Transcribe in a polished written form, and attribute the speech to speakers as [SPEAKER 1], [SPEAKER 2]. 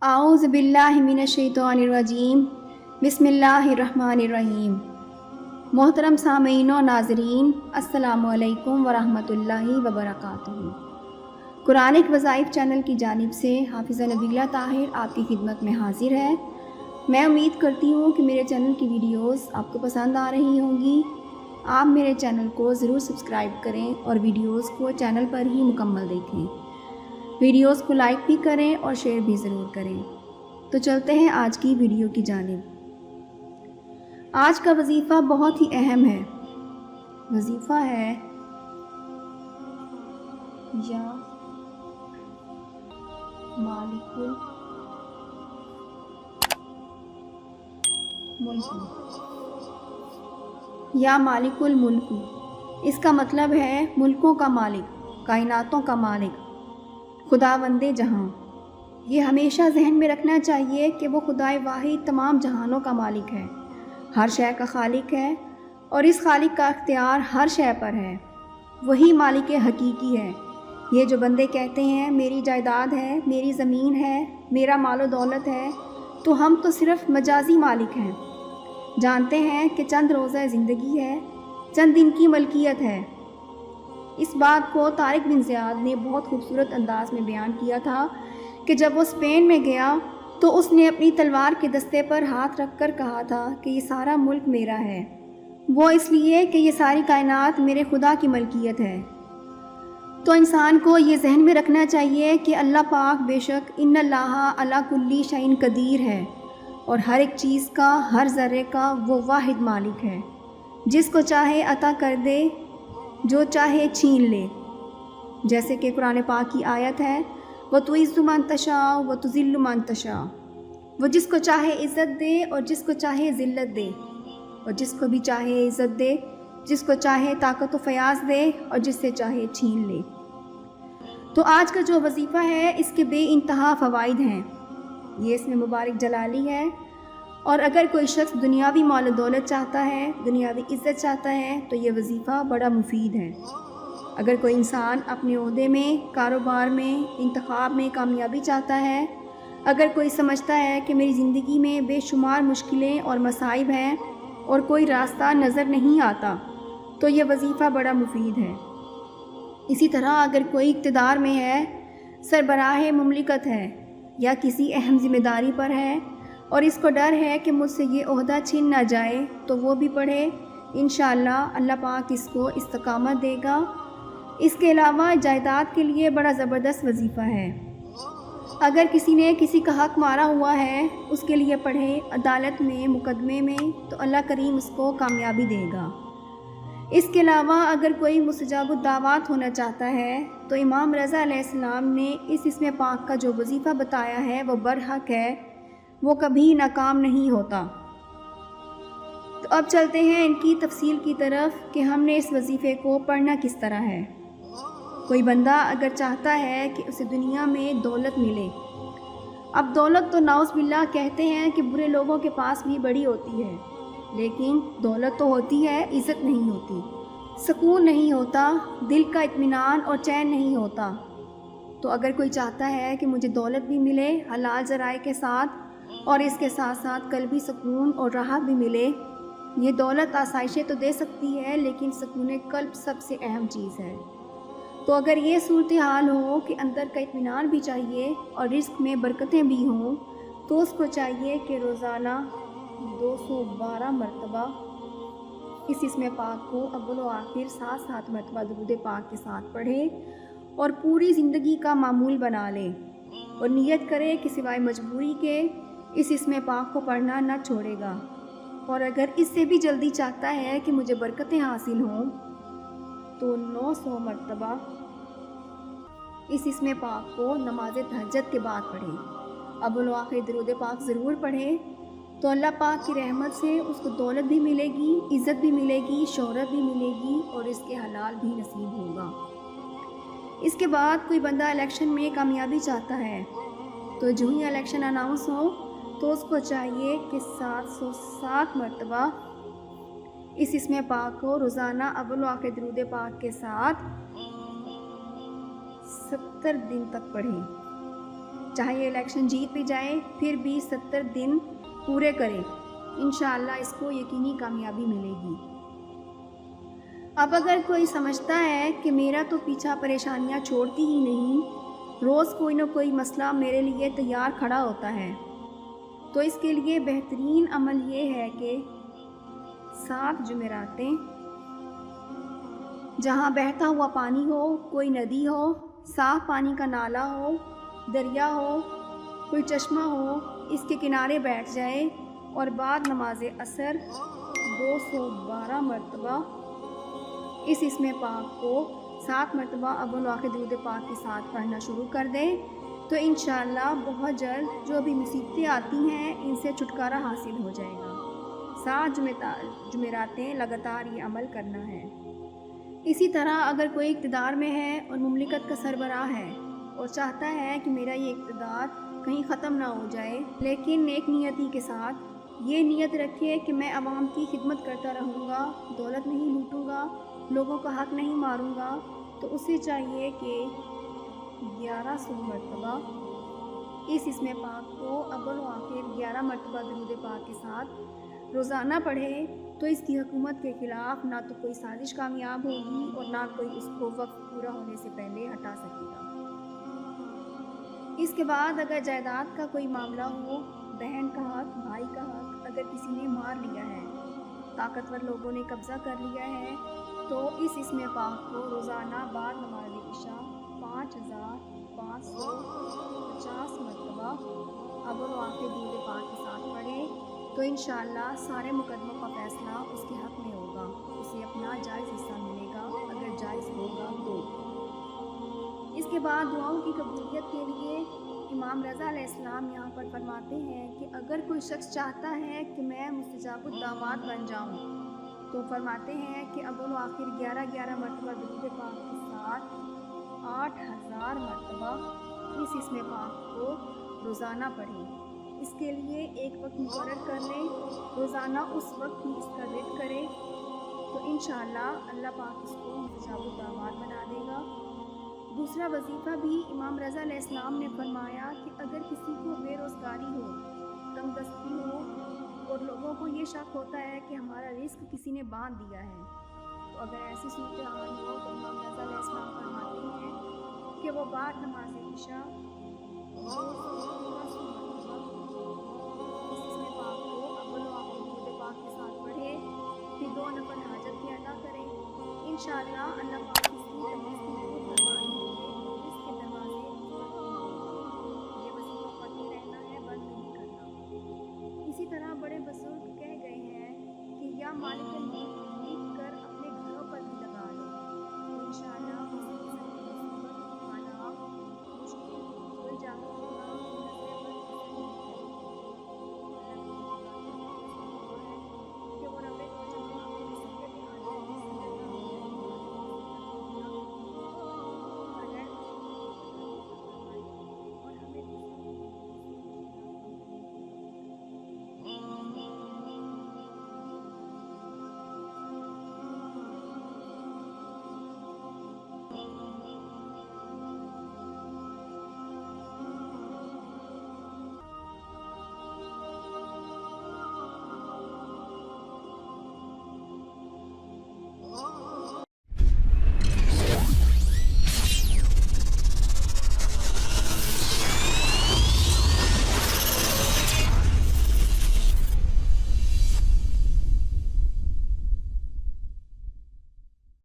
[SPEAKER 1] اعوذ باللہ من الشیطان الرجیم بسم اللہ الرحمن الرحیم۔ محترم سامعین و ناظرین، السلام علیکم ورحمۃ اللہ وبرکاتہ۔ قرآنک وظائف چینل کی جانب سے حافظہ نبیلہ طاہر آپ کی خدمت میں حاضر ہے۔ میں امید کرتی ہوں کہ میرے چینل کی ویڈیوز آپ کو پسند آ رہی ہوں گی۔ آپ میرے چینل کو ضرور سبسکرائب کریں اور ویڈیوز کو چینل پر ہی مکمل دیکھیں۔ ویڈیوز کو لائک بھی کریں اور شیئر بھی ضرور کریں۔ تو چلتے ہیں آج کی ویڈیو کی جانب۔ آج کا وظیفہ بہت ہی اہم ہے۔ وظیفہ ہے یا مالک الملک، یا مالک الملک۔ اس کا مطلب ہے ملکوں کا مالک، کائناتوں کا مالک، خداوند جہاں۔ یہ ہمیشہ ذہن میں رکھنا چاہیے کہ وہ خدائے واحد تمام جہانوں کا مالک ہے، ہر شے کا خالق ہے، اور اس خالق کا اختیار ہر شے پر ہے۔ وہی مالک حقیقی ہے۔ یہ جو بندے کہتے ہیں میری جائیداد ہے، میری زمین ہے، میرا مال و دولت ہے، تو ہم تو صرف مجازی مالک ہیں۔ جانتے ہیں کہ چند روزہ زندگی ہے، چند دن کی ملکیت ہے۔ اس بات کو طارق بن زیاد نے بہت خوبصورت انداز میں بیان کیا تھا کہ جب وہ اسپین میں گیا تو اس نے اپنی تلوار کے دستے پر ہاتھ رکھ کر کہا تھا کہ یہ سارا ملک میرا ہے، وہ اس لیے کہ یہ ساری کائنات میرے خدا کی ملکیت ہے۔ تو انسان کو یہ ذہن میں رکھنا چاہیے کہ اللہ پاک بے شک ان اللہ علی کل شیء قدیر ہے، اور ہر ایک چیز کا، ہر ذرے کا وہ واحد مالک ہے، جس کو چاہے عطا کر دے، جو چاہے چھین لے۔ جیسے کہ قرآن پاک کی آیت ہے وَتُعِزُّ مَن تَشَاءُ وَتُذِلُّ مَن تَشَاءُ۔ وہ جس کو چاہے عزت دے اور جس کو چاہے ذلت دے، اور جس کو بھی چاہے عزت دے، جس کو چاہے طاقت و فیاض دے، اور جس سے چاہے چھین لے۔ تو آج کا جو وظیفہ ہے اس کے بے انتہا فوائد ہیں۔ یہ اس میں مبارک جلالی ہے، اور اگر کوئی شخص دنیاوی مال و دولت چاہتا ہے، دنیاوی عزت چاہتا ہے، تو یہ وظیفہ بڑا مفید ہے۔ اگر کوئی انسان اپنے عہدے میں، کاروبار میں، انتخاب میں کامیابی چاہتا ہے، اگر کوئی سمجھتا ہے کہ میری زندگی میں بے شمار مشکلیں اور مصائب ہیں اور کوئی راستہ نظر نہیں آتا، تو یہ وظیفہ بڑا مفید ہے۔ اسی طرح اگر کوئی اقتدار میں ہے، سربراہ مملکت ہے، یا کسی اہم ذمہ داری پر ہے، اور اس کو ڈر ہے کہ مجھ سے یہ عہدہ چھن نہ جائے، تو وہ بھی پڑھے، انشاءاللہ اللہ پاک اس کو استقامت دے گا۔ اس کے علاوہ جائیداد کے لیے بڑا زبردست وظیفہ ہے۔ اگر کسی نے کسی کا حق مارا ہوا ہے، اس کے لیے پڑھے عدالت میں، مقدمے میں، تو اللہ کریم اس کو کامیابی دے گا۔ اس کے علاوہ اگر کوئی مستجاب الدعوات ہونا چاہتا ہے، تو امام رضا علیہ السلام نے اس اسم پاک کا جو وظیفہ بتایا ہے وہ برحق ہے، وہ کبھی ناکام نہیں ہوتا۔ تو اب چلتے ہیں ان کی تفصیل کی طرف کہ ہم نے اس وظیفے کو پڑھنا کس طرح ہے۔ کوئی بندہ اگر چاہتا ہے کہ اسے دنیا میں دولت ملے، اب دولت تو نعوذ باللہ کہتے ہیں کہ برے لوگوں کے پاس بھی بڑی ہوتی ہے، لیکن دولت تو ہوتی ہے، عزت نہیں ہوتی، سکون نہیں ہوتا، دل کا اطمینان اور چین نہیں ہوتا۔ تو اگر کوئی چاہتا ہے کہ مجھے دولت بھی ملے حلال ذرائع کے ساتھ، اور اس کے ساتھ ساتھ قلبی سکون اور راحت بھی ملے، یہ دولت آسائشیں تو دے سکتی ہے، لیکن سکون قلب سب سے اہم چیز ہے۔ تو اگر یہ صورتحال ہو کہ اندر کا اطمینان بھی چاہیے اور رزق میں برکتیں بھی ہوں، تو اس کو چاہیے کہ روزانہ 212 مرتبہ اس اسم پاک کو اول و آخر 7 مرتبہ درود پاک کے ساتھ پڑھے، اور پوری زندگی کا معمول بنا لے، اور نیت کرے کہ سوائے مجبوری کے اس اسم پاک کو پڑھنا نہ چھوڑے گا۔ اور اگر اس سے بھی جلدی چاہتا ہے کہ مجھے برکتیں حاصل ہوں، تو 900 مرتبہ اس اسم پاک کو نماز تہجد کے بعد پڑھے۔ اول و آخر درود پاک ضرور پڑھے، تو اللہ پاک کی رحمت سے اس کو دولت بھی ملے گی، عزت بھی ملے گی، شہرت بھی ملے گی، اور اس کے حلال بھی نصیب ہوگا۔ اس کے بعد کوئی بندہ الیکشن میں کامیابی چاہتا ہے، تو جو ہی الیکشن اناؤنس ہو تو اس کو چاہیے کہ 707 مرتبہ اس اسم پاک کو روزانہ اول و آخر درود پاک کے ساتھ 70 دن تک پڑھیں۔ چاہے یہ الیکشن جیت بھی جائے پھر بھی 70 دن پورے کرے، انشاءاللہ اس کو یقینی کامیابی ملے گی۔ اب اگر کوئی سمجھتا ہے کہ میرا تو پیچھا پریشانیاں چھوڑتی ہی نہیں، روز کوئی نہ کوئی مسئلہ میرے لیے تیار کھڑا ہوتا ہے، تو اس کے لیے بہترین عمل یہ ہے کہ 7 جمعراتیں جہاں بہتا ہوا پانی ہو، کوئی ندی ہو، صاف پانی کا نالہ ہو، دریا ہو، کوئی چشمہ ہو، اس کے کنارے بیٹھ جائے اور بعد نماز عصر 212 مرتبہ اس اسم پاک کو 7 مرتبہ اول و آخر درود پاک کے ساتھ پڑھنا شروع کر دیں تو انشاءاللہ بہت جلد جو بھی مصیبتیں آتی ہیں ان سے چھٹکارا حاصل ہو جائے گا۔ 7 جمعراتیں لگاتار یہ عمل کرنا ہے۔ اسی طرح اگر کوئی اقتدار میں ہے اور مملکت کا سربراہ ہے اور چاہتا ہے کہ میرا یہ اقتدار کہیں ختم نہ ہو جائے، لیکن نیک نیتی کے ساتھ یہ نیت رکھے کہ میں عوام کی خدمت کرتا رہوں گا، دولت نہیں لوٹوں گا، لوگوں کا حق نہیں ماروں گا، تو اسے چاہیے کہ 1100 مرتبہ اس اسم پاک کو اول و آخر 11 مرتبہ درود پاک کے ساتھ روزانہ پڑھے، تو اس کی حکومت کے خلاف نہ تو کوئی سازش کامیاب ہوگی اور نہ کوئی اس کو وقت پورا ہونے سے پہلے ہٹا سکے گا۔ اس کے بعد اگر جائیداد کا کوئی معاملہ ہو، بہن کا حق، بھائی کا حق اگر کسی نے مار لیا ہے، طاقتور لوگوں نے قبضہ کر لیا ہے، تو اس اسم پاک کو روزانہ بعد نماز عشاء 5550 مرتبہ اول و آخر درود پاک کے ساتھ پڑھے تو انشاءاللہ سارے مقدموں کا فیصلہ اس کے حق میں ہوگا، اسے اپنا جائز حصہ ملے گا اگر جائز ہوگا تو۔ اس کے بعد دعاؤں کی قبولیت کے لیے امام رضا علیہ السلام یہاں پر فرماتے ہیں کہ اگر کوئی شخص چاہتا ہے کہ میں مستجاب الدعوات بن جاؤں تو فرماتے ہیں کہ اول و آخر 11 مرتبہ درود پاک کے ساتھ 8000 مرتبہ اس اسم پاک کو روزانہ پڑھیں۔ اس کے لیے ایک وقت مقرر کر لیں، روزانہ اس وقت ہی اس کا ورد کریں تو انشاءاللہ اللہ پاک اس کو مستجاب الدعوات بنا دے گا۔ دوسرا وظیفہ بھی امام رضا علیہ السلام نے فرمایا کہ اگر کسی کو بے روزگاری ہو، تنگ دستی ہو اور لوگوں کو یہ شک ہوتا ہے کہ ہمارا رزق کسی نے باندھ دیا ہے، تو اگر ایسی صورتحال ہو تو امام رضا علیہ السلام فرماتے ہیں کہ وہ بعد نماز عشاء پھر 2 نفل حاجت بھی ادا کریں، انشاءاللہ اللہ پاک اس کی تندرستی دور فرمائیں گے، اس کے دروازے یہ وظیفہ پڑھتے رہنا ہے، بند نہیں کرنا۔ اسی طرح بڑے بزرگ کہہ گئے ہیں کہ یا مالک